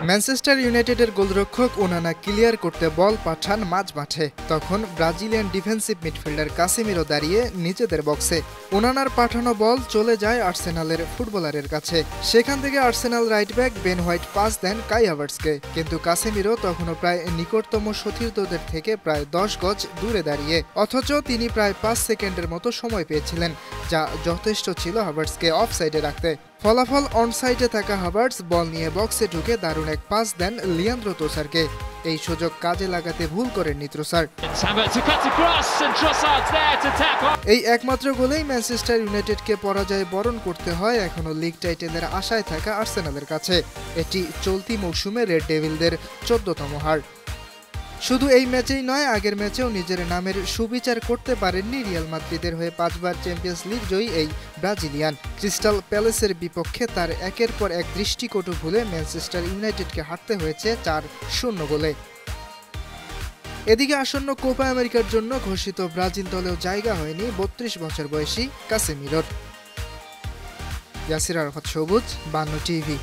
Manchester ইউনাইটেডের গোলরক্ষক Onana clear করতে বল পাঠান মাঝ মাঠে। তখন ব্রাজিলিয়ান ডিফেন্সিভ মিডফিল্ডার কাসেমিরো দাঁড়িয়ে নিজেদের বক্সে। ওনানার পাঠানো বল চলে যায় আর্সেনালের ফুটবলারের কাছে। সেখান থেকে Arsenal right back Ben White pass দেন কাই হাভার্টসকে, কিন্তু কাসেমিরো তখনও প্রায় নিকটতম সতীর্থদের থেকে প্রায় 10 গজ দূরে দাঁড়িয়ে। অথচ তিনি প্রায় 5 সেকেন্ডের মতো সময় পেয়েছিলেন, যা যথেষ্ট ছিল হাভার্টসকে অফসাইডে রাখতে। ফলাফল অনসাইডে থাকা হাভার্টস বল নিয়ে বক্সে ঢুকে দারুণ এক পাস দেন লিয়ান্দ্রো তোসারকে। এই সুযোগ কাজে লাগাতে ভুল করেননি ট্রোসার। এই একমাত্র গোলেই ম্যানচেস্টার ইউনাইটেডকে পরাজয় বরণ করতে হয় এখনও লিগ টাইটেলের আশায় থাকা আর্সেনালের কাছে। এটি চলতি মৌসুমে রেড ডেভিলদের 14তম হার। শুধু এই ম্যাচেই নয়, আগের ম্যাচেও নিজের নামের সুবিচার করতে পারেননি রিয়াল মাদ্রিদের হয়ে 5 বার চ্যাম্পিয়ন্স লিগ জয়ী এই ব্রাজিলিয়ান। ক্রিস্টাল প্যালেসের বিপক্ষে তার একের পর এক দৃষ্টিকটু ভুলে ম্যানচেস্টার ইউনাইটেডকে হারতে হয়েছে 4-0 গোলে। এদিকে আসন্ন কোপা আমেরিকার জন্য ঘোষিত ব্রাজিল দলেও জায়গা হয়নি 32 বছর বয়সী কাসেমিরোর। ইয়াসির আরাফাত সবুজ, বান্ন টিভি।